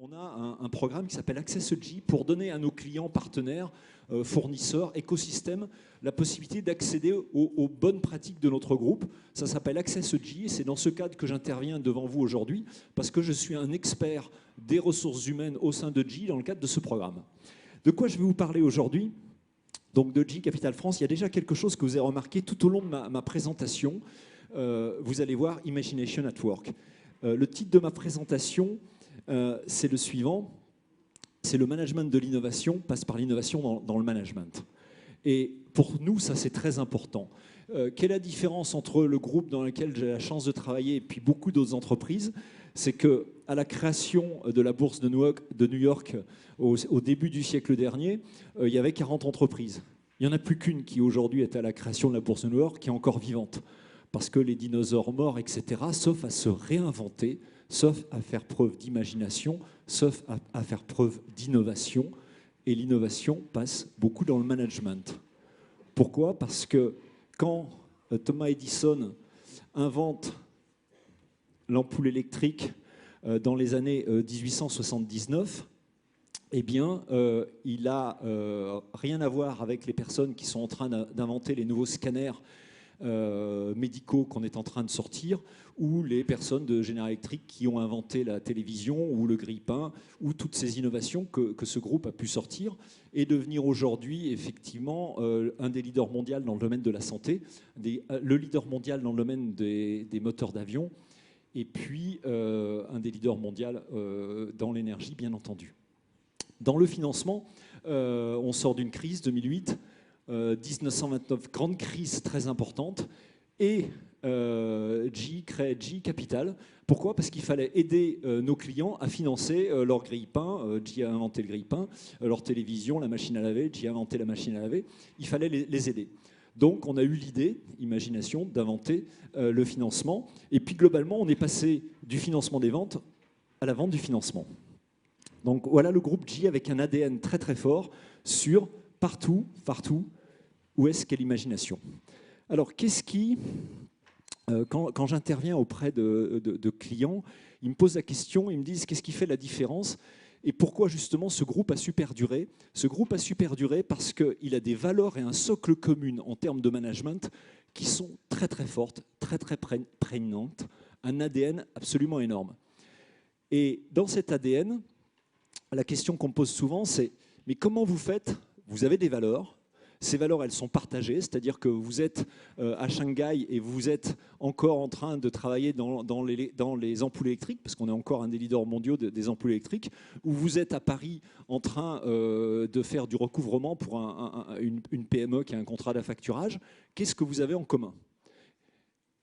on a un programme qui s'appelle AccessG pour donner à nos clients, partenaires, fournisseurs, écosystèmes, la possibilité d'accéder aux bonnes pratiques de notre groupe. Ça s'appelle AccessG et c'est dans ce cadre que j'interviens devant vous aujourd'hui parce que je suis un expert des ressources humaines au sein de G dans le cadre de ce programme. De quoi je vais vous parler aujourd'hui? Donc de G Capital France, il y a déjà quelque chose que vous avez remarqué tout au long de ma présentation. Vous allez voir Imagination at Work. Le titre de ma présentation, c'est le suivant. C'est le management de l'innovation, passe par l'innovation dans le management. Et pour nous, ça c'est très important. Quelle est la différence entre le groupe dans lequel j'ai la chance de travailler et puis beaucoup d'autres entreprises? C'est qu'à la création de la bourse de New York au début du siècle dernier, il y avait 40 entreprises. Il n'y en a plus qu'une qui aujourd'hui est à la création de la bourse de New York qui est encore vivante. Parce que les dinosaures morts, etc., sauf à se réinventer, sauf à faire preuve d'imagination, sauf à faire preuve d'innovation. Et l'innovation passe beaucoup dans le management. Pourquoi? Parce que quand Thomas Edison invente l'ampoule électrique dans les années 1879, eh bien, il n'a rien à voir avec les personnes qui sont en train d'inventer les nouveaux scanners médicaux qu'on est en train de sortir, ou les personnes de General Electric qui ont inventé la télévision ou le grille-pain, ou toutes ces innovations que ce groupe a pu sortir et devenir aujourd'hui effectivement un des leaders mondiaux dans le domaine de la santé, le leader mondial dans le domaine des moteurs d'avion, et puis un des leaders mondiaux dans l'énergie, bien entendu. Dans le financement, on sort d'une crise, 2008, 1929, grande crise très importante, et G crée G Capital. Pourquoi? Parce qu'il fallait aider nos clients à financer leur grille-pain. G a inventé le grille-pain, leur télévision, la machine à laver, G a inventé la machine à laver. Il fallait les aider. Donc on a eu l'idée, imagination, d'inventer le financement. Et puis globalement, on est passé du financement des ventes à la vente du financement. Donc voilà le groupe G avec un ADN très très fort sur partout, où est-ce qu'est l'imagination. Alors qu'est-ce qui, quand j'interviens auprès de clients, ils me posent la question, ils me disent qu'est-ce qui fait la différence et pourquoi justement ce groupe a su perdurer. Ce groupe a su perdurer parce qu'il a des valeurs et un socle commun en termes de management qui sont très très fortes, très très prégnantes, un ADN absolument énorme. Et dans cet ADN, la question qu'on me pose souvent, c'est « mais comment vous faites? Vous avez des valeurs, ces valeurs, elles sont partagées, c'est-à-dire que vous êtes à Shanghai et vous êtes encore en train de travailler dans les ampoules électriques, parce qu'on est encore un des leaders mondiaux des ampoules électriques, ou vous êtes à Paris en train de faire du recouvrement pour une PME qui a un contrat d'affacturage. Qu'est-ce que vous avez en commun?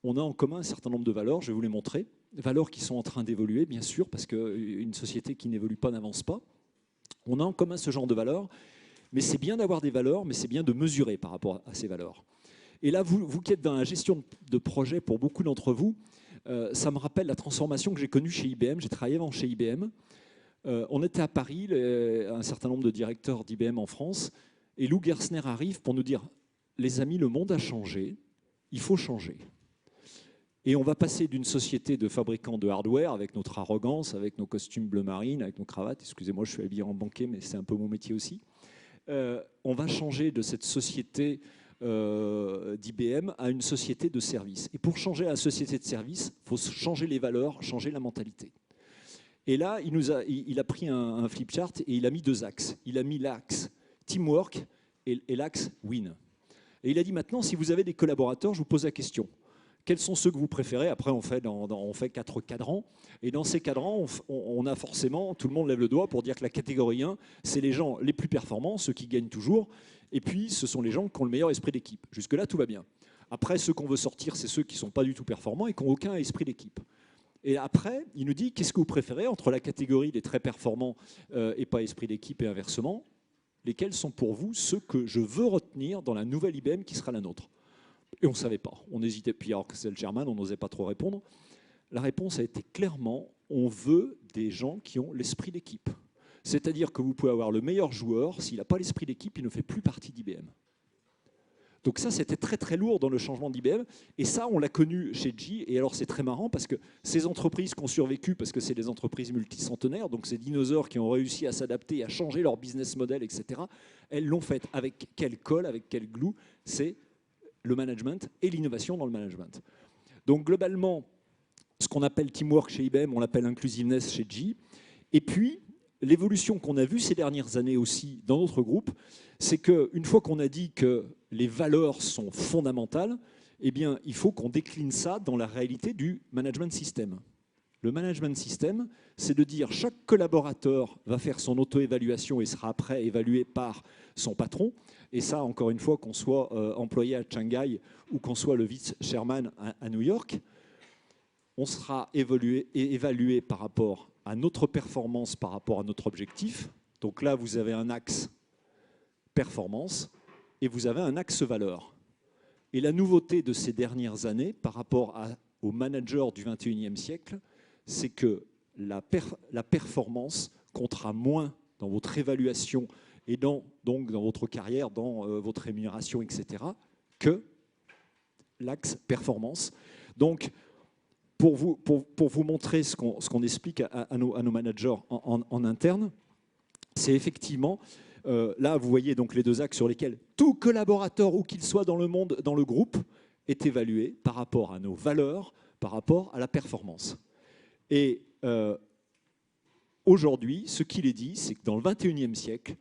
On a en commun un certain nombre de valeurs, je vais vous les montrer. Valeurs qui sont en train d'évoluer, bien sûr, parce qu'une société qui n'évolue pas n'avance pas. On a en commun ce genre de valeurs, mais c'est bien d'avoir des valeurs, mais c'est bien de mesurer par rapport à ces valeurs. Et là, vous qui êtes dans la gestion de projet, pour beaucoup d'entre vous, ça me rappelle la transformation que j'ai connue chez IBM. J'ai travaillé avant chez IBM. On était à Paris, un certain nombre de directeurs d'IBM en France, et Lou Gerstner arrive pour nous dire « Les amis, le monde a changé, il faut changer ». Et on va passer d'une société de fabricants de hardware, avec notre arrogance, avec nos costumes bleu marine, avec nos cravates, excusez-moi, je suis habillé en banquier, mais c'est un peu mon métier aussi. On va changer de cette société d'IBM à une société de service. Et pour changer la société de service, il faut changer les valeurs, changer la mentalité. Et là, il a pris un flipchart et il a mis deux axes. Il a mis l'axe teamwork et l'axe win. Et il a dit maintenant, si vous avez des collaborateurs, je vous pose la question. Quels sont ceux que vous préférez? Après, on fait 4 cadrans. Et dans ces cadrans, on a forcément, tout le monde lève le doigt pour dire que la catégorie 1, c'est les gens les plus performants, ceux qui gagnent toujours. Et puis, ce sont les gens qui ont le meilleur esprit d'équipe. Jusque-là, tout va bien. Après, ceux qu'on veut sortir, c'est ceux qui ne sont pas du tout performants et qui n'ont aucun esprit d'équipe. Et après, il nous dit, qu'est-ce que vous préférez entre la catégorie des très performants et pas esprit d'équipe et inversement? Lesquels sont pour vous ceux que je veux retenir dans la nouvelle IBM qui sera la nôtre? Et on ne savait pas. On hésitait. Puis alors que c'est le German, on n'osait pas trop répondre. La réponse a été clairement, on veut des gens qui ont l'esprit d'équipe. C'est-à-dire que vous pouvez avoir le meilleur joueur, s'il n'a pas l'esprit d'équipe, il ne fait plus partie d'IBM. Donc ça, c'était très très lourd dans le changement d'IBM. Et ça, on l'a connu chez GE. Et alors, c'est très marrant parce que ces entreprises qui ont survécu, parce que c'est des entreprises multicentenaires, donc ces dinosaures qui ont réussi à s'adapter, à changer leur business model, etc., elles l'ont fait avec quel col, avec quel glue? C'est le management et l'innovation dans le management. Donc globalement, ce qu'on appelle teamwork chez IBM, on l'appelle inclusiveness chez GE. Et puis, l'évolution qu'on a vue ces dernières années aussi dans notre groupe, c'est qu'une fois qu'on a dit que les valeurs sont fondamentales, eh bien, il faut qu'on décline ça dans la réalité du management system. Le management system, c'est de dire chaque collaborateur va faire son auto-évaluation et sera après évalué par son patron. Et ça, encore une fois, qu'on soit employé à Shanghai ou qu'on soit le vice-chairman à New York, on sera évalué par rapport à notre performance, par rapport à notre objectif. Donc là, vous avez un axe performance et vous avez un axe valeur. Et la nouveauté de ces dernières années par rapport aux managers du 21e siècle, c'est que la performance comptera moins dans votre évaluation et donc dans votre carrière, dans votre rémunération, etc., que l'axe performance. Donc, pour vous montrer ce qu'on explique à nos managers en interne, c'est effectivement, là vous voyez donc les deux axes sur lesquels tout collaborateur, où qu'il soit dans le monde, dans le groupe, est évalué par rapport à nos valeurs, par rapport à la performance. Et aujourd'hui, ce qu'il est dit, c'est que dans le 21e siècle,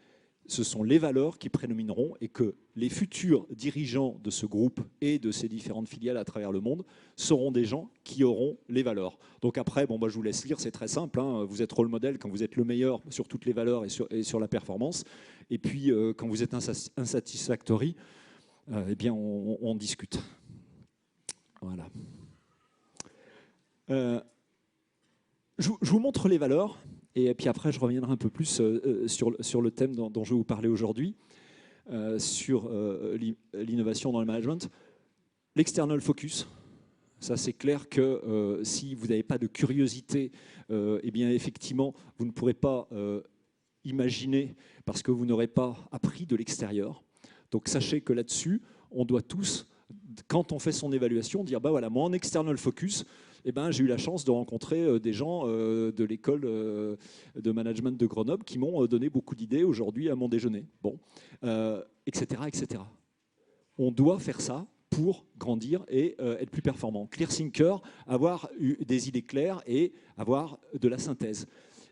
ce sont les valeurs qui prédomineront et que les futurs dirigeants de ce groupe et de ces différentes filiales à travers le monde seront des gens qui auront les valeurs. Donc après, bon, bah, je vous laisse lire, c'est très simple, hein, vous êtes role model quand vous êtes le meilleur sur toutes les valeurs et sur la performance. Et puis, quand vous êtes insatisfactory, eh bien, on discute. Voilà. Je vous montre les valeurs. Et puis après, je reviendrai un peu plus sur le thème dont je vais vous parler aujourd'hui, sur l'innovation dans le management. L'external focus, ça c'est clair que si vous n'avez pas de curiosité, eh bien effectivement, vous ne pourrez pas imaginer parce que vous n'aurez pas appris de l'extérieur. Donc sachez que là-dessus, on doit tous, quand on fait son évaluation, dire bah voilà, moi en external focus, eh ben, j'ai eu la chance de rencontrer des gens de l'école de management de Grenoble qui m'ont donné beaucoup d'idées aujourd'hui à mon déjeuner. Bon, etc., etc. On doit faire ça pour grandir et être plus performant. Clear thinker, avoir des idées claires et avoir de la synthèse.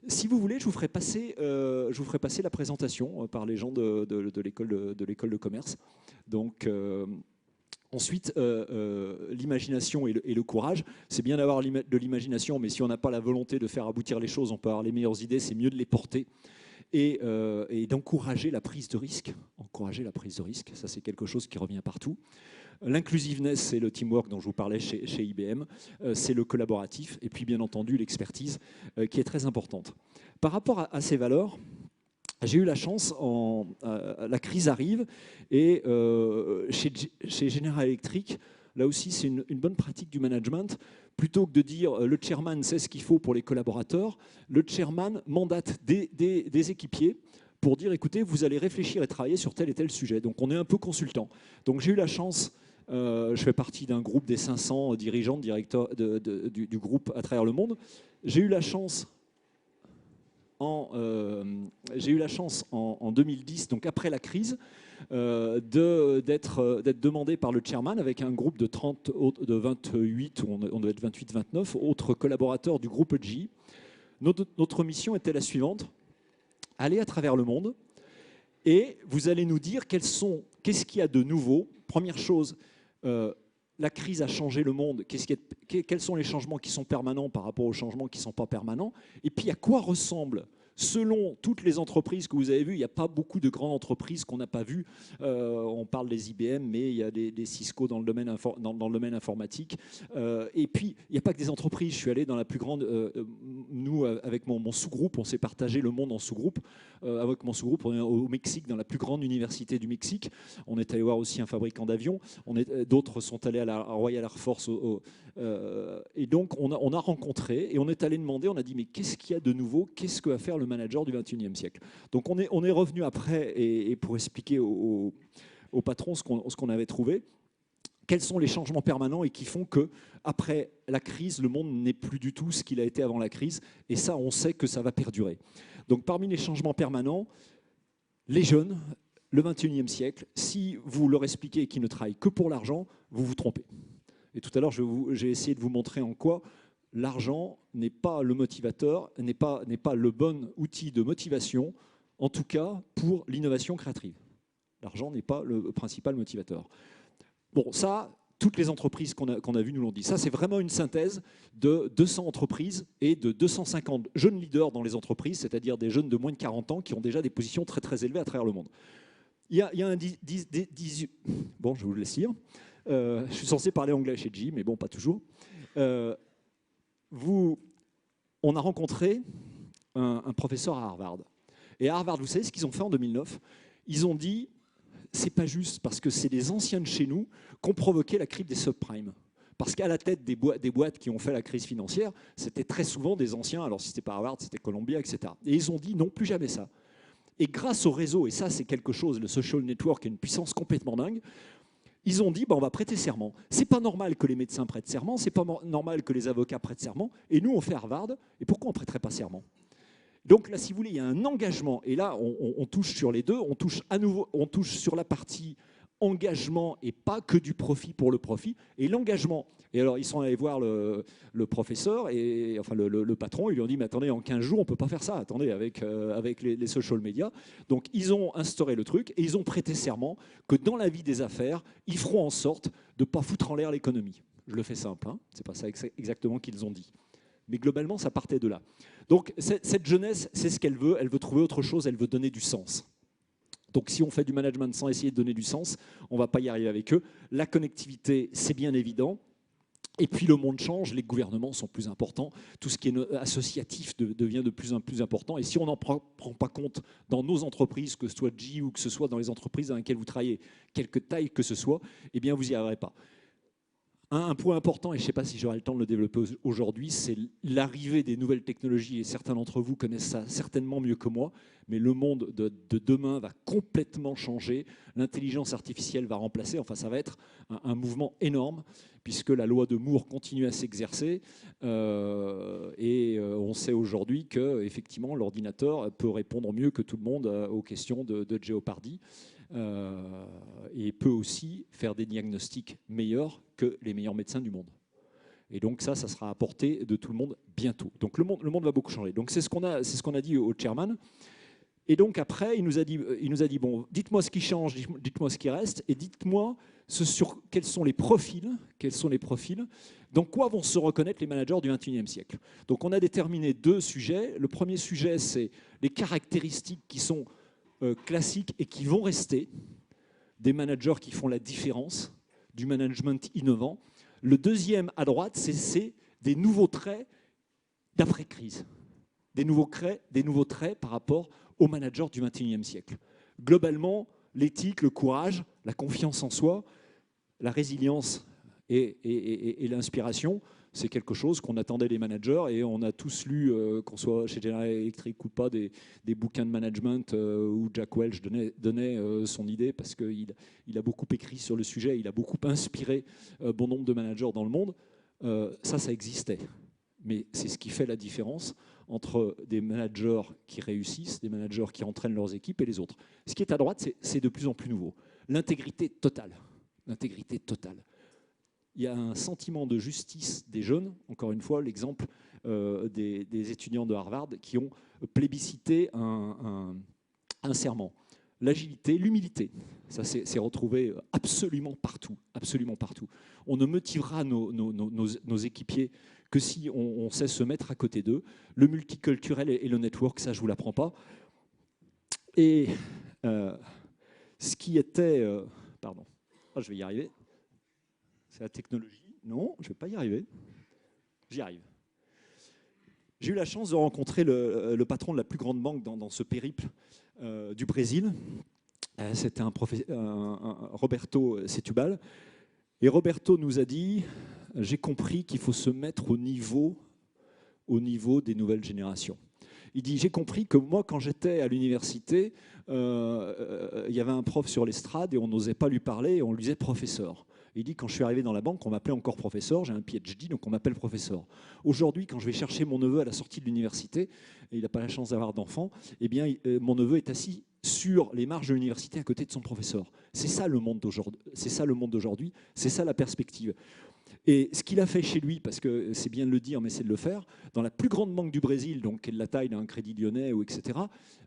Si vous voulez, je vous ferai passer la présentation par les gens de l'école de commerce. Donc, ensuite, l'imagination et le courage. C'est bien d'avoir de l'imagination, mais si on n'a pas la volonté de faire aboutir les choses, on peut avoir les meilleures idées, c'est mieux de les porter. Et d'encourager la prise de risque. Encourager la prise de risque, ça c'est quelque chose qui revient partout. L'inclusiveness, c'est le teamwork dont je vous parlais chez IBM, c'est le collaboratif, et puis bien entendu l'expertise qui est très importante. Par rapport à ces valeurs, j'ai eu la chance, la crise arrive, et chez General Electric, là aussi c'est une bonne pratique du management. Plutôt que de dire le chairman sait ce qu'il faut pour les collaborateurs, le chairman mandate des équipiers pour dire écoutez, vous allez réfléchir et travailler sur tel et tel sujet. Donc on est un peu consultant. Donc j'ai eu la chance, je fais partie d'un groupe des 500 dirigeants, directeurs du groupe à travers le monde. J'ai eu la chance en 2010, donc après la crise, d'être demandé par le chairman avec un groupe de 28, on doit être 28-29 autres collaborateurs du groupe GE. Notre mission était la suivante: aller à travers le monde et vous allez nous dire qu'est-ce qu'il y a de nouveau. Première chose, la crise a changé le monde. Quels sont les changements qui sont permanents par rapport aux changements qui ne sont pas permanents? Et puis, à quoi ressemble, selon toutes les entreprises que vous avez vues, il n'y a pas beaucoup de grandes entreprises qu'on n'a pas vues. On parle des IBM, mais il y a des Cisco dans le domaine informatique. Et puis, il n'y a pas que des entreprises. Je suis allé dans la plus grande... nous, avec mon sous-groupe, on s'est partagé le monde en sous-groupes. Avec mon sous-groupe, on est au Mexique, dans la plus grande université du Mexique. On est allé voir aussi un fabricant d'avions. D'autres sont allés à la Royal Air Force. Et donc, on a rencontré et on est allé demander, on a dit, mais qu'est-ce qu'il y a de nouveau? Qu'est-ce que va faire le manager du 21e siècle? Donc, on est revenu après et pour expliquer aux au patron ce qu'on avait trouvé. Quels sont les changements permanents et qui font qu'après la crise, le monde n'est plus du tout ce qu'il a été avant la crise. Et ça, on sait que ça va perdurer. Donc parmi les changements permanents, les jeunes, le 21e siècle, si vous leur expliquez qu'ils ne travaillent que pour l'argent, vous vous trompez. Et tout à l'heure, j'ai essayé de vous montrer en quoi l'argent n'est pas le motivateur, n'est pas le bon outil de motivation, en tout cas pour l'innovation créative. L'argent n'est pas le principal motivateur. Bon, ça, toutes les entreprises qu'on a vues nous l'ont dit. Ça, c'est vraiment une synthèse de 200 entreprises et de 250 jeunes leaders dans les entreprises, c'est-à-dire des jeunes de moins de 40 ans qui ont déjà des positions très très élevées à travers le monde. Il y a un... Bon, je vous le laisse lire. Je suis censé parler anglais chez G, mais bon, pas toujours. On a rencontré un professeur à Harvard. Et à Harvard, vous savez ce qu'ils ont fait en 2009? Ils ont dit... c'est pas juste parce que c'est les anciens de chez nous qui ont provoqué la crise des subprimes. Parce qu'à la tête des boîtes qui ont fait la crise financière, c'était très souvent des anciens, alors si c'était pas Harvard, c'était Columbia, etc. Et ils ont dit non, plus jamais ça. Et grâce au réseau, et ça c'est quelque chose, le social network a une puissance complètement dingue, ils ont dit on va prêter serment. C'est pas normal que les médecins prêtent serment, c'est pas normal que les avocats prêtent serment, et nous on fait Harvard, et pourquoi on prêterait pas serment? Donc là, si vous voulez, il y a un engagement, et là, on touche sur les deux, on touche à nouveau, on touche sur la partie engagement et pas que du profit pour le profit, et l'engagement. Et alors, ils sont allés voir le professeur, et, enfin le patron, ils lui ont dit, mais attendez, en 15 jours, on ne peut pas faire ça, attendez, avec les social media. Donc, ils ont instauré le truc, et ils ont prêté serment que dans la vie des affaires, ils feront en sorte de ne pas foutre en l'air l'économie. Je le fais simple, hein, c'est pas ça exactement qu'ils ont dit. Mais globalement, ça partait de là. Donc cette jeunesse, c'est ce qu'elle veut trouver autre chose, elle veut donner du sens. Donc si on fait du management sans essayer de donner du sens, on ne va pas y arriver avec eux. La connectivité, c'est bien évident. Et puis le monde change, les gouvernements sont plus importants, tout ce qui est associatif devient de plus en plus important. Et si on n'en prend pas compte dans nos entreprises, que ce soit G ou que ce soit dans les entreprises dans lesquelles vous travaillez, quelque taille que ce soit, eh bien vous n'y arriverez pas. Un point important, et je ne sais pas si j'aurai le temps de le développer aujourd'hui, c'est l'arrivée des nouvelles technologies, et certains d'entre vous connaissent ça certainement mieux que moi, mais le monde de demain va complètement changer, l'intelligence artificielle va remplacer, enfin ça va être un mouvement énorme, puisque la loi de Moore continue à s'exercer, et on sait aujourd'hui qu'effectivement l'ordinateur peut répondre mieux que tout le monde aux questions de Jeopardy. Et peut aussi faire des diagnostics meilleurs que les meilleurs médecins du monde. Et donc ça sera à portée de tout le monde bientôt. Donc le monde va beaucoup changer. Donc c'est ce qu'on a dit au chairman. Et donc après, il nous a dit bon, dites-moi ce qui change, dites-moi ce qui reste, et dites-moi quels sont les profils, dans quoi vont se reconnaître les managers du XXIe siècle. Donc on a déterminé 2 sujets. Le premier sujet, c'est les caractéristiques qui sont classiques et qui vont rester, des managers qui font la différence, du management innovant. Le deuxième à droite, c'est des nouveaux traits d'après-crise, des nouveaux traits par rapport aux managers du XXIe siècle. Globalement, l'éthique, le courage, la confiance en soi, la résilience et l'inspiration, c'est quelque chose qu'on attendait des managers, et on a tous lu, qu'on soit chez General Electric ou pas, des bouquins de management où Jack Welch donnait son idée, parce qu'il a beaucoup écrit sur le sujet, il a beaucoup inspiré bon nombre de managers dans le monde. Ça existait. Mais c'est ce qui fait la différence entre des managers qui réussissent, des managers qui entraînent leurs équipes et les autres. Ce qui est à droite, c'est de plus en plus nouveau. L'intégrité totale. L'intégrité totale. Il y a un sentiment de justice des jeunes, encore une fois, l'exemple des étudiants de Harvard qui ont plébiscité un serment. L'agilité, l'humilité, ça s'est retrouvé absolument partout, absolument partout. On ne motivera nos équipiers que si on sait se mettre à côté d'eux. Le multiculturel et le network, ça je ne vous l'apprends pas. Et ce qui était... pardon, je vais y arriver. C'est la technologie. Non, je ne vais pas y arriver. J'y arrive. J'ai eu la chance de rencontrer le patron de la plus grande banque dans ce périple du Brésil. C'était Roberto Setúbal. Et Roberto nous a dit, j'ai compris qu'il faut se mettre au niveau des nouvelles générations. Il dit, j'ai compris que moi, quand j'étais à l'université, il y avait un prof sur l'estrade et on n'osait pas lui parler et on lui disait professeur. Il dit, quand je suis arrivé dans la banque, on m'appelait encore professeur, j'ai un PhD, donc on m'appelle professeur. Aujourd'hui, quand je vais chercher mon neveu à la sortie de l'université, et il n'a pas la chance d'avoir d'enfant, eh bien, mon neveu est assis sur les marges de l'université à côté de son professeur. C'est ça le monde d'aujourd'hui, c'est ça le monde d'aujourd'hui, c'est ça la perspective. Et ce qu'il a fait chez lui, parce que c'est bien de le dire, mais c'est de le faire, dans la plus grande banque du Brésil, donc qui est de la taille d'un Crédit Lyonnais, ou etc.,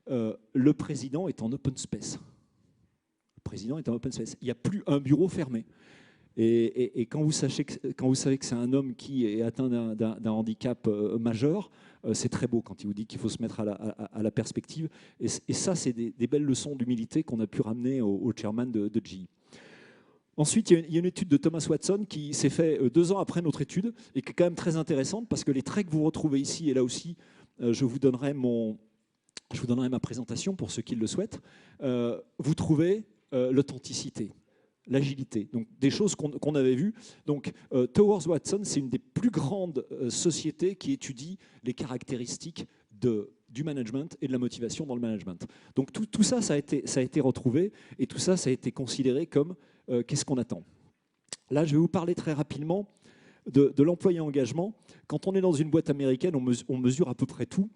le président est en open space. Le président est en open space. Il n'y a plus un bureau fermé. Et quand vous savez que c'est un homme qui est atteint d'un handicap majeur, c'est très beau quand il vous dit qu'il faut se mettre à la perspective. Et ça, c'est des belles leçons d'humilité qu'on a pu ramener au chairman de GE. Ensuite, il y a une étude de Thomas Watson qui s'est faite 2 ans après notre étude et qui est quand même très intéressante parce que les traits que vous retrouvez ici, et là aussi, je vous donnerai ma présentation pour ceux qui le souhaitent, vous trouvez l'authenticité, l'agilité, donc des choses qu'on avait vues. Donc, Towers Watson, c'est une des plus grandes sociétés qui étudie les caractéristiques du management et de la motivation dans le management. Donc tout ça, ça a été retrouvé et tout ça, ça a été considéré comme qu'est-ce qu'on attend. Là, je vais vous parler très rapidement de l'employé engagement. Quand on est dans une boîte américaine, on mesure à peu près tout.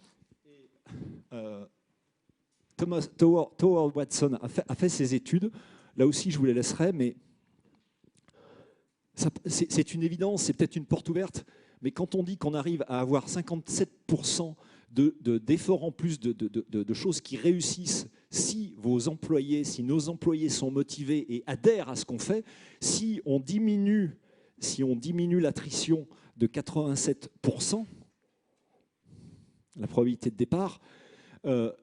Towers Watson a fait ses études. Là aussi, je vous les laisserai, mais c'est une évidence, c'est peut-être une porte ouverte, mais quand on dit qu'on arrive à avoir 57% d'efforts en plus, de choses qui réussissent, si nos employés sont motivés et adhèrent à ce qu'on fait, si on diminue l'attrition de 87%, la probabilité de départ, le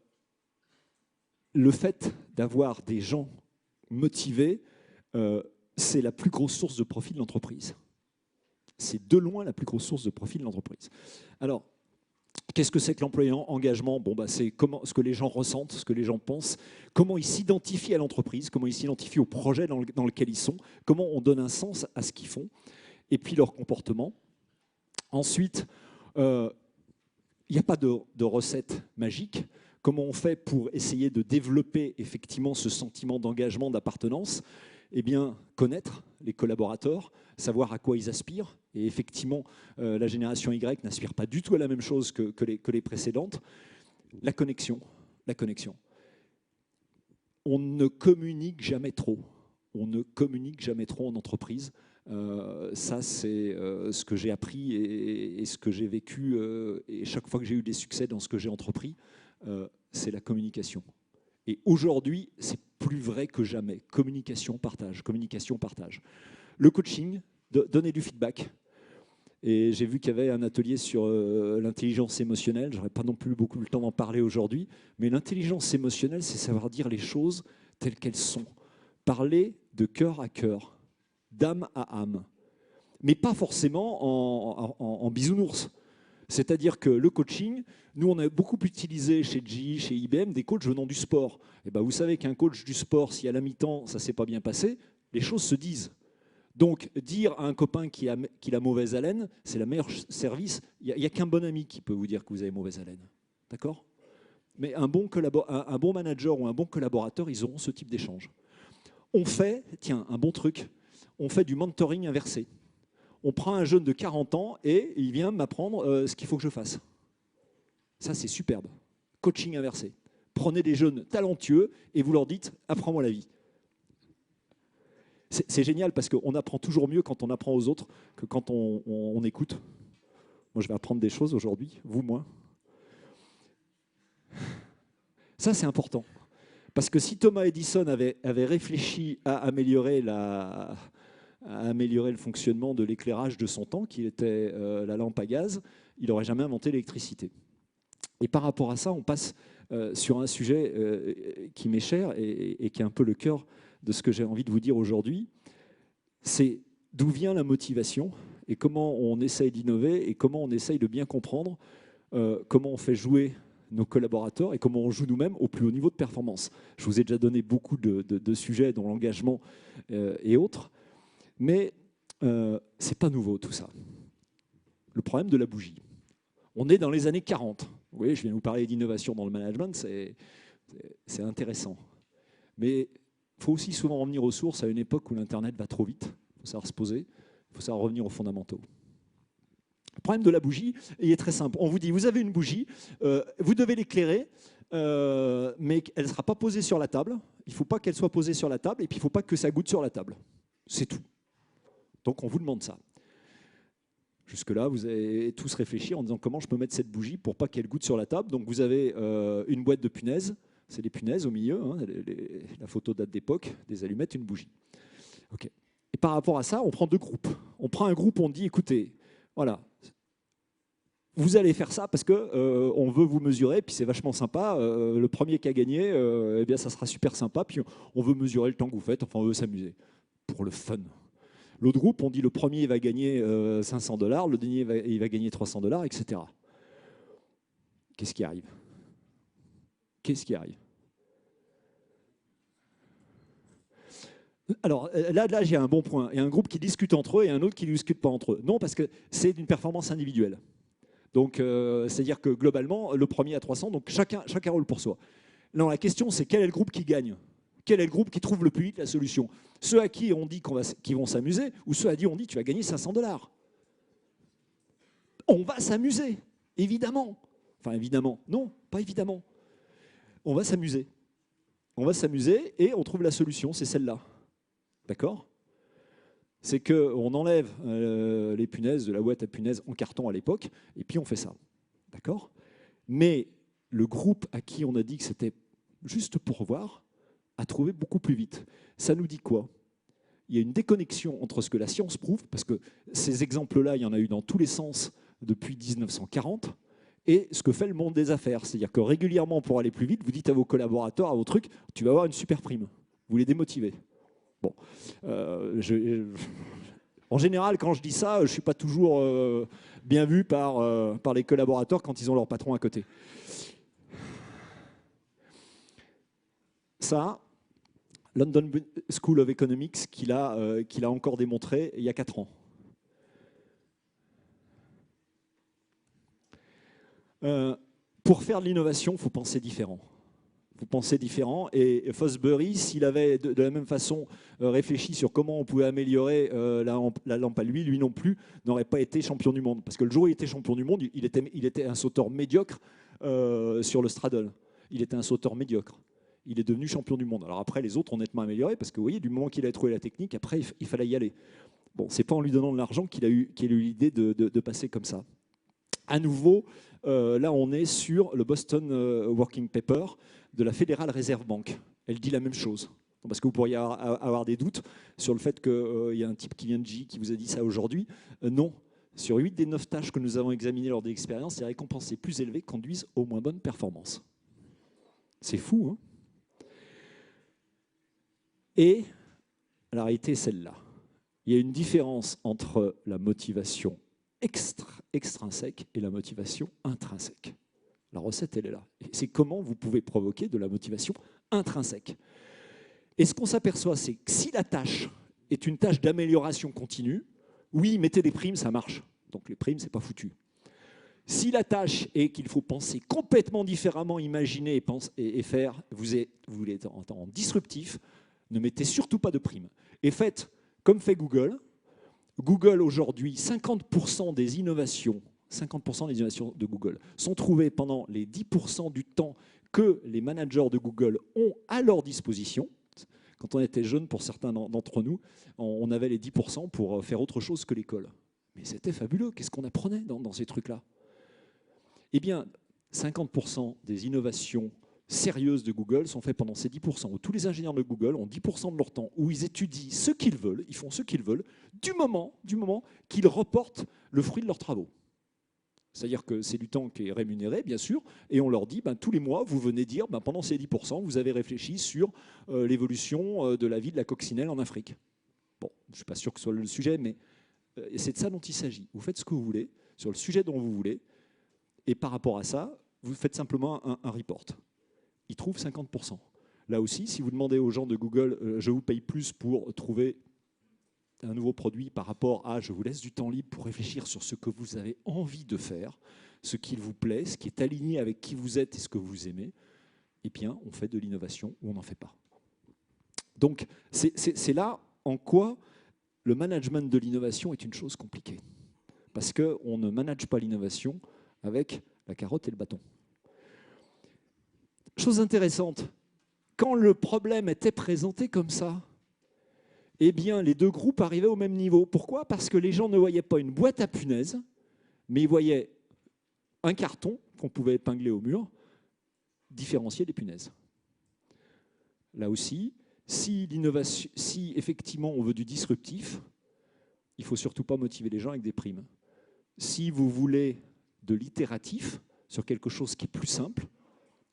fait d'avoir des gens motivés, c'est la plus grosse source de profit de l'entreprise. C'est de loin la plus grosse source de profit de l'entreprise. Alors, qu'est-ce que c'est que l'employé engagement? C'est ce que les gens ressentent, ce que les gens pensent, comment ils s'identifient à l'entreprise, comment ils s'identifient au projet dans lequel ils sont, comment on donne un sens à ce qu'ils font, et puis leur comportement. Ensuite, il n'y a pas de recette magique. Comment on fait pour essayer de développer effectivement ce sentiment d'engagement, d'appartenance? Eh bien, connaître les collaborateurs, savoir à quoi ils aspirent. Et effectivement, la génération Y n'aspire pas du tout à la même chose que les précédentes. La connexion. On ne communique jamais trop. On ne communique jamais trop en entreprise. Ça, c'est ce que j'ai appris et ce que j'ai vécu. Et chaque fois que j'ai eu des succès dans ce que j'ai entrepris, c'est la communication. Et aujourd'hui, c'est plus vrai que jamais. Communication, partage. Le coaching, donner du feedback. Et j'ai vu qu'il y avait un atelier sur l'intelligence émotionnelle. Je n'aurai pas non plus beaucoup le temps d'en parler aujourd'hui. Mais l'intelligence émotionnelle, c'est savoir dire les choses telles qu'elles sont. Parler de cœur à cœur, d'âme à âme. Mais pas forcément en bisounours. C'est-à-dire que le coaching, nous, on a beaucoup utilisé chez GE, chez IBM, des coachs venant du sport. Et ben, vous savez qu'un coach du sport, si à la mi-temps, ça ne s'est pas bien passé, les choses se disent. Donc, dire à un copain qu'il a mauvaise haleine, c'est le meilleur service. Il n'y a qu'un bon ami qui peut vous dire que vous avez mauvaise haleine. D'accord? Mais un bon manager ou un bon collaborateur, ils auront ce type d'échange. On fait, tiens, un bon truc, on fait du mentoring inversé. On prend un jeune de 40 ans et il vient m'apprendre ce qu'il faut que je fasse. Ça, c'est superbe. Coaching inversé. Prenez des jeunes talentueux et vous leur dites « apprends-moi la vie ». C'est génial parce qu'on apprend toujours mieux quand on apprend aux autres que quand on écoute. Moi, je vais apprendre des choses aujourd'hui, vous, moi. Ça, c'est important. Parce que si Thomas Edison avait réfléchi à améliorer le fonctionnement de l'éclairage de son temps, qui était la lampe à gaz, il n'aurait jamais inventé l'électricité. Et par rapport à ça, on passe sur un sujet qui m'est cher et qui est un peu le cœur de ce que j'ai envie de vous dire aujourd'hui. C'est d'où vient la motivation et comment on essaye d'innover et comment on essaye de bien comprendre comment on fait jouer nos collaborateurs et comment on joue nous-mêmes au plus haut niveau de performance. Je vous ai déjà donné beaucoup de sujets dont l'engagement et autres. Mais ce n'est pas nouveau tout ça. Le problème de la bougie. On est dans les années 40. Vous voyez, je viens de vous parler d'innovation dans le management, c'est intéressant. Mais il faut aussi souvent revenir aux sources à une époque où l'Internet va trop vite. Il faut savoir se poser, il faut savoir revenir aux fondamentaux. Le problème de la bougie, il est très simple. On vous dit, vous avez une bougie, vous devez l'éclairer, mais elle ne sera pas posée sur la table. Il ne faut pas qu'elle soit posée sur la table, et puis il ne faut pas que ça goûte sur la table. C'est tout. Donc on vous demande ça. Jusque-là, vous avez tous réfléchi en disant comment je peux mettre cette bougie pour pas qu'elle goûte sur la table. Donc vous avez une boîte de punaises, c'est les punaises au milieu, hein, la photo date d'époque, des allumettes, une bougie. Okay. Et par rapport à ça, on prend deux groupes. On prend un groupe, on dit écoutez, voilà, vous allez faire ça parce que on veut vous mesurer, puis c'est vachement sympa. Le premier qui a gagné, eh bien ça sera super sympa. Puis on veut mesurer le temps que vous faites. Enfin, on veut s'amuser pour le fun. L'autre groupe, on dit le premier va gagner $500, le dernier il va gagner $300, etc. Qu'est-ce qui arrive? Qu'est-ce qui arrive? Alors là j'ai un bon point. Il y a un groupe qui discute entre eux et un autre qui ne discute pas entre eux. Non, parce que c'est une performance individuelle. Donc c'est-à-dire que globalement, le premier a 300, donc chacun roule pour soi. Non, la question c'est quel est le groupe qui gagne? Quel est le groupe qui trouve le plus vite la solution? Ceux à qui on dit qu'ils vont s'amuser ou ceux à qui on dit tu vas gagner $500? On va s'amuser, évidemment. Enfin, évidemment. Non, pas évidemment. On va s'amuser. On va s'amuser et on trouve la solution, c'est celle-là. D'accord? C'est qu'on enlève les punaises de la boîte à punaises en carton à l'époque et puis on fait ça. D'accord? Mais le groupe à qui on a dit que c'était juste pour voir a trouvé beaucoup plus vite. Ça nous dit quoi? Il y a une déconnexion entre ce que la science prouve, parce que ces exemples-là, il y en a eu dans tous les sens depuis 1940, et ce que fait le monde des affaires. C'est-à-dire que régulièrement, pour aller plus vite, vous dites à vos collaborateurs, à vos trucs, tu vas avoir une super prime. Vous les démotivez. Bon, en général, quand je dis ça, je ne suis pas toujours bien vu par les collaborateurs quand ils ont leur patron à côté. Ça, London School of Economics, qu'il a encore démontré il y a 4 ans. Pour faire de l'innovation, il faut penser différent. Vous pensez différent. Et Fosbury, s'il avait de la même façon réfléchi sur comment on pouvait améliorer la lampe à lui non plus, n'aurait pas été champion du monde. Parce que le jour où il était champion du monde, il était un sauteur médiocre sur le straddle. Il était un sauteur médiocre. Il est devenu champion du monde. Alors après, les autres ont nettement amélioré, parce que vous voyez, du moment qu'il a trouvé la technique, après, il fallait y aller. Bon, c'est pas en lui donnant de l'argent qu'il a eu l'idée de passer comme ça. À nouveau, là, on est sur le Boston Working Paper de la Federal Reserve Bank. Elle dit la même chose. Parce que vous pourriez avoir des doutes sur le fait qu'il y a un type qui vient de J qui vous a dit ça aujourd'hui. Non. Sur 8 des 9 tâches que nous avons examinées lors de l'expérience, les récompenses plus élevées conduisent aux moins bonnes performances. C'est fou, hein? Et la réalité est celle-là. Il y a une différence entre la motivation extrinsèque et la motivation intrinsèque. La recette, elle est là. C'est comment vous pouvez provoquer de la motivation intrinsèque. Et ce qu'on s'aperçoit, c'est que si la tâche est une tâche d'amélioration continue, oui, mettez des primes, ça marche. Donc les primes, c'est pas foutu. Si la tâche est qu'il faut penser complètement différemment, imaginer et faire, vous voulez être en disruptif, ne mettez surtout pas de primes. Et faites comme fait Google. Google aujourd'hui, 50% des innovations de Google sont trouvées pendant les 10% du temps que les managers de Google ont à leur disposition. Quand on était jeune, pour certains d'entre nous, on avait les 10% pour faire autre chose que l'école. Mais c'était fabuleux. Qu'est-ce qu'on apprenait dans ces trucs-là? Eh bien, 50% des innovations sérieuses de Google sont faites pendant ces 10%, où tous les ingénieurs de Google ont 10% de leur temps, où ils étudient ce qu'ils veulent, ils font ce qu'ils veulent, du moment qu'ils reportent le fruit de leurs travaux. C'est-à-dire que c'est du temps qui est rémunéré, bien sûr, et on leur dit, tous les mois, vous venez dire, pendant ces 10%, vous avez réfléchi sur l'évolution de la vie de la coccinelle en Afrique. Bon, je ne suis pas sûr que ce soit le sujet, mais c'est de ça dont il s'agit. Vous faites ce que vous voulez, sur le sujet dont vous voulez, et par rapport à ça, vous faites simplement un report. Ils trouvent 50%. Là aussi, si vous demandez aux gens de Google, je vous paye plus pour trouver un nouveau produit par rapport à je vous laisse du temps libre pour réfléchir sur ce que vous avez envie de faire, ce qui vous plaît, ce qui est aligné avec qui vous êtes et ce que vous aimez, eh bien, on fait de l'innovation ou on n'en fait pas. Donc, c'est là en quoi le management de l'innovation est une chose compliquée. Parce qu'on ne manage pas l'innovation avec la carotte et le bâton. Chose intéressante, quand le problème était présenté comme ça, eh bien, les deux groupes arrivaient au même niveau. Pourquoi? Parce que les gens ne voyaient pas une boîte à punaises, mais ils voyaient un carton qu'on pouvait épingler au mur, différencier des punaises. Là aussi, si effectivement on veut du disruptif, il ne faut surtout pas motiver les gens avec des primes. Si vous voulez de l'itératif sur quelque chose qui est plus simple,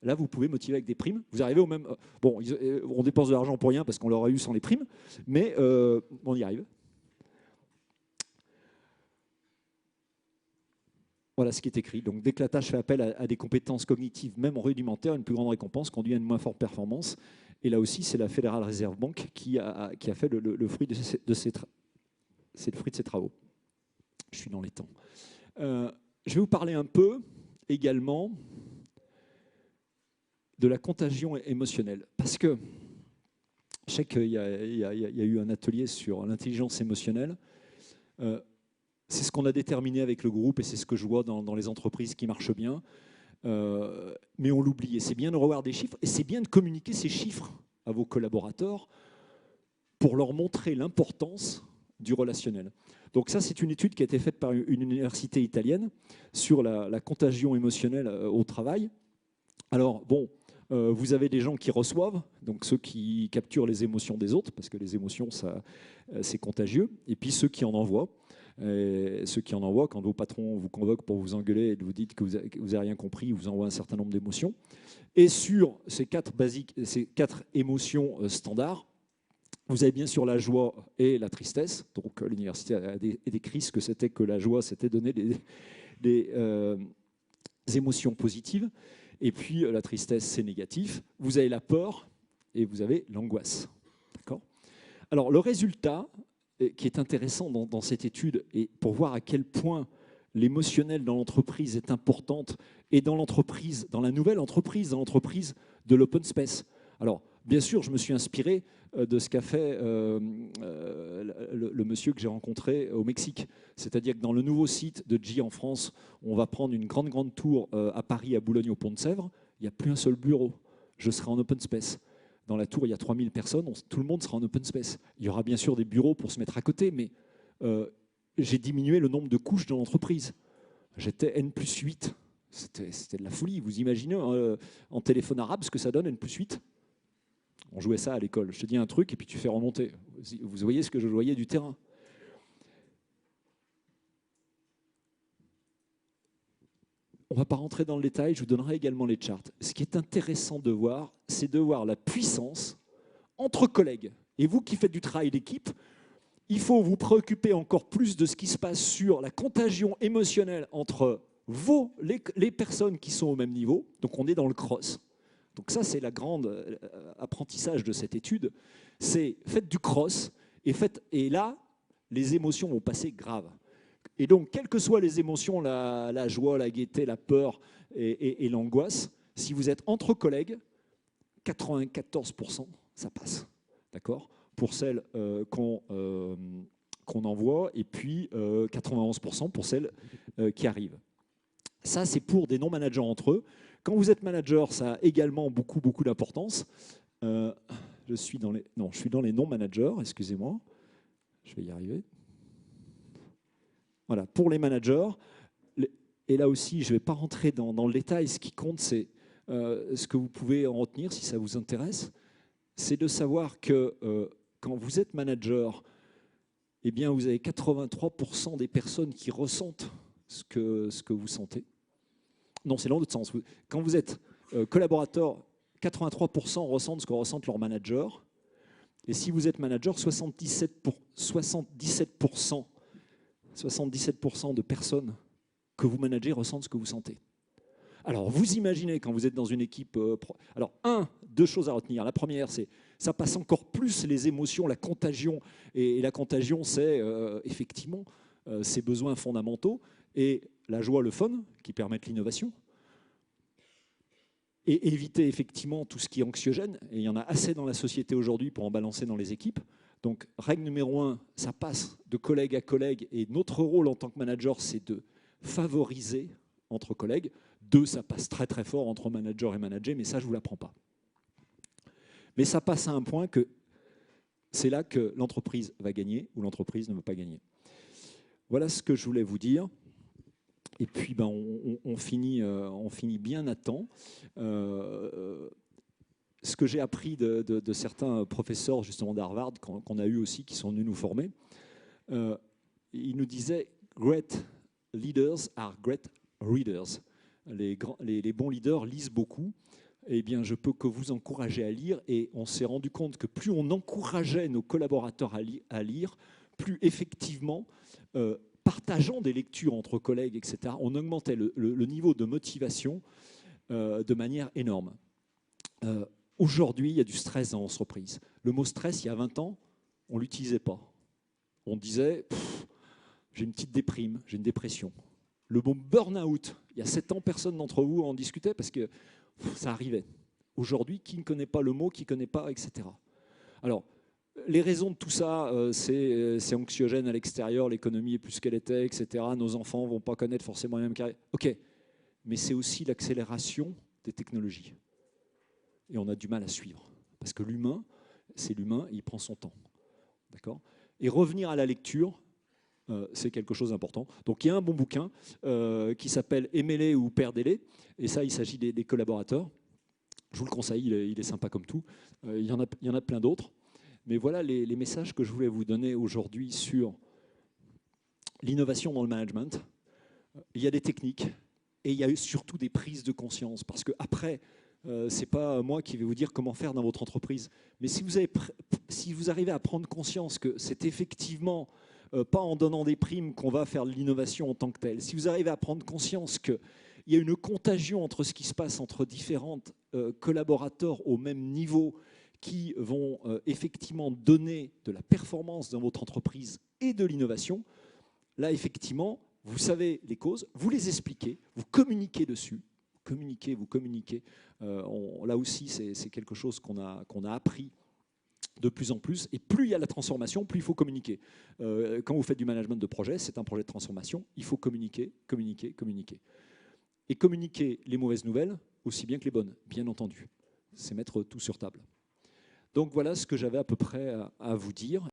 là vous pouvez motiver avec des primes. Vous arrivez au même... Bon, on dépense de l'argent pour rien parce qu'on l'aurait eu sans les primes, mais on y arrive. Voilà ce qui est écrit. Donc, dès que la tâche fait appel à des compétences cognitives, même rudimentaires, une plus grande récompense conduit à une moins forte performance. Et là aussi, c'est la Federal Reserve Bank qui a fait le fruit de ses travaux. Je suis dans les temps. Je vais vous parler un peu également de la contagion émotionnelle. Parce que je sais qu'il y a eu un atelier sur l'intelligence émotionnelle. C'est ce qu'on a déterminé avec le groupe et c'est ce que je vois dans les entreprises qui marchent bien. Mais on l'oublie. Et c'est bien de revoir des chiffres et c'est bien de communiquer ces chiffres à vos collaborateurs pour leur montrer l'importance du relationnel. Donc ça, c'est une étude qui a été faite par une université italienne sur la contagion émotionnelle au travail. Alors, bon, vous avez des gens qui reçoivent, donc ceux qui capturent les émotions des autres, parce que les émotions, c'est contagieux, et puis ceux qui en envoient. Et ceux qui en envoient, quand vos patrons vous convoquent pour vous engueuler et vous dites que vous n'avez rien compris, ils vous envoient un certain nombre d'émotions. Et sur ces quatre émotions standards, vous avez bien sûr la joie et la tristesse. Donc l'université a décrit ce que c'était que la joie, c'était donner des émotions positives. Et puis la tristesse, c'est négatif. Vous avez la peur et vous avez l'angoisse. D'accord ? Alors le résultat qui est intéressant dans cette étude, et pour voir à quel point l'émotionnel dans l'entreprise est importante, et dans l'entreprise, dans la nouvelle entreprise, dans l'entreprise de l'open space. Alors, bien sûr, je me suis inspiré de ce qu'a fait le monsieur que j'ai rencontré au Mexique. C'est-à-dire que dans le nouveau site de GE en France, on va prendre une grande tour à Paris, à Boulogne, au Pont de Sèvres. Il n'y a plus un seul bureau. Je serai en open space. Dans la tour, il y a 3000 personnes, tout le monde sera en open space. Il y aura bien sûr des bureaux pour se mettre à côté, mais j'ai diminué le nombre de couches dans l'entreprise. J'étais N+8. C'était de la folie. Vous imaginez en téléphone arabe ce que ça donne, N+8 ? On jouait ça à l'école. Je te dis un truc et puis tu fais remonter. Vous voyez ce que je voyais du terrain. On ne va pas rentrer dans le détail, je vous donnerai également les charts. Ce qui est intéressant de voir, c'est de voir la puissance entre collègues. Et vous qui faites du travail d'équipe, il faut vous préoccuper encore plus de ce qui se passe sur la contagion émotionnelle entre les personnes qui sont au même niveau. Donc on est dans le cross. Donc ça, c'est la grande apprentissage de cette étude. C'est faites du cross et là, les émotions vont passer grave. Et donc, quelles que soient les émotions, la joie, la gaieté, la peur et l'angoisse, si vous êtes entre collègues, 94%, ça passe. D'accord ? Pour celles qu'on envoie, et puis 91% pour celles qui arrivent. Ça, c'est pour des non-managers entre eux. Quand vous êtes manager, ça a également beaucoup d'importance. Je suis dans les non-managers, excusez-moi. Je vais y arriver. Voilà, pour les managers, et là aussi, je ne vais pas rentrer dans le détail, ce qui compte, c'est ce que vous pouvez en retenir si ça vous intéresse, c'est de savoir que quand vous êtes manager, eh bien, vous avez 83% des personnes qui ressentent ce que vous sentez. Non, c'est dans l'autre sens. Quand vous êtes collaborateur, 83% ressentent ce que ressentent leurs managers. Et si vous êtes manager, 77% de personnes que vous managez ressentent ce que vous sentez. Alors, vous imaginez quand vous êtes dans une équipe... Alors, deux choses à retenir. La première, c'est ça passe encore plus les émotions, la contagion. Et la contagion, c'est effectivement ces besoins fondamentaux. Et la joie, le fun, qui permettent l'innovation. Et éviter effectivement tout ce qui est anxiogène. Et il y en a assez dans la société aujourd'hui pour en balancer dans les équipes. Donc, règle numéro 1, ça passe de collègue à collègue. Et notre rôle en tant que manager, c'est de favoriser entre collègues. 2, ça passe très très fort entre manager et manager, mais ça, je ne vous l'apprends pas. Mais ça passe à un point que c'est là que l'entreprise va gagner ou l'entreprise ne va pas gagner. Voilà ce que je voulais vous dire. Et puis, ben, on finit bien à temps. Ce que j'ai appris de certains professeurs justement d'Harvard, qu'on a eu aussi, qui sont venus nous former, ils nous disaient « Great leaders are great readers ». Les bons leaders lisent beaucoup. Eh bien, je peux que vous encourager à lire. Et on s'est rendu compte que plus on encourageait nos collaborateurs à lire, plus effectivement, partageant des lectures entre collègues, etc., on augmentait le niveau de motivation de manière énorme. Aujourd'hui, il y a du stress dans l'entreprise. Le mot stress, il y a 20 ans, on ne l'utilisait pas. On disait « j'ai une petite déprime, j'ai une dépression ». Le mot burn-out, il y a 7 ans, personne d'entre vous en discutait parce que ça arrivait. Aujourd'hui, qui ne connaît pas le mot, qui ne connaît pas, etc. Alors, les raisons de tout ça, c'est anxiogène à l'extérieur, l'économie est plus qu'elle était, etc. Nos enfants ne vont pas connaître forcément la même carrière. OK, mais c'est aussi l'accélération des technologies. Et on a du mal à suivre. Parce que l'humain, c'est l'humain, il prend son temps. D'accord ? Et revenir à la lecture, c'est quelque chose d'important. Donc il y a un bon bouquin qui s'appelle « Aimez-les ou perdez-les ». Et ça, il s'agit des collaborateurs. Je vous le conseille, il est sympa comme tout. Il y en a plein d'autres. Mais voilà les messages que je voulais vous donner aujourd'hui sur l'innovation dans le management. Il y a des techniques et il y a surtout des prises de conscience. Parce qu'après, ce n'est pas moi qui vais vous dire comment faire dans votre entreprise. Mais si vous arrivez à prendre conscience que c'est effectivement pas en donnant des primes qu'on va faire de l'innovation en tant que telle, si vous arrivez à prendre conscience qu'il y a une contagion entre ce qui se passe entre différents collaborateurs au même niveau qui vont effectivement donner de la performance dans votre entreprise et de l'innovation, là effectivement, vous savez les causes, vous les expliquez, vous communiquez dessus, vous communiquez. Là aussi, c'est quelque chose qu'on a appris de plus en plus. Et plus il y a la transformation, plus il faut communiquer. Quand vous faites du management de projet, c'est un projet de transformation, il faut communiquer, communiquer, communiquer. Et communiquer les mauvaises nouvelles aussi bien que les bonnes, bien entendu. C'est mettre tout sur table. Donc voilà ce que j'avais à peu près à vous dire.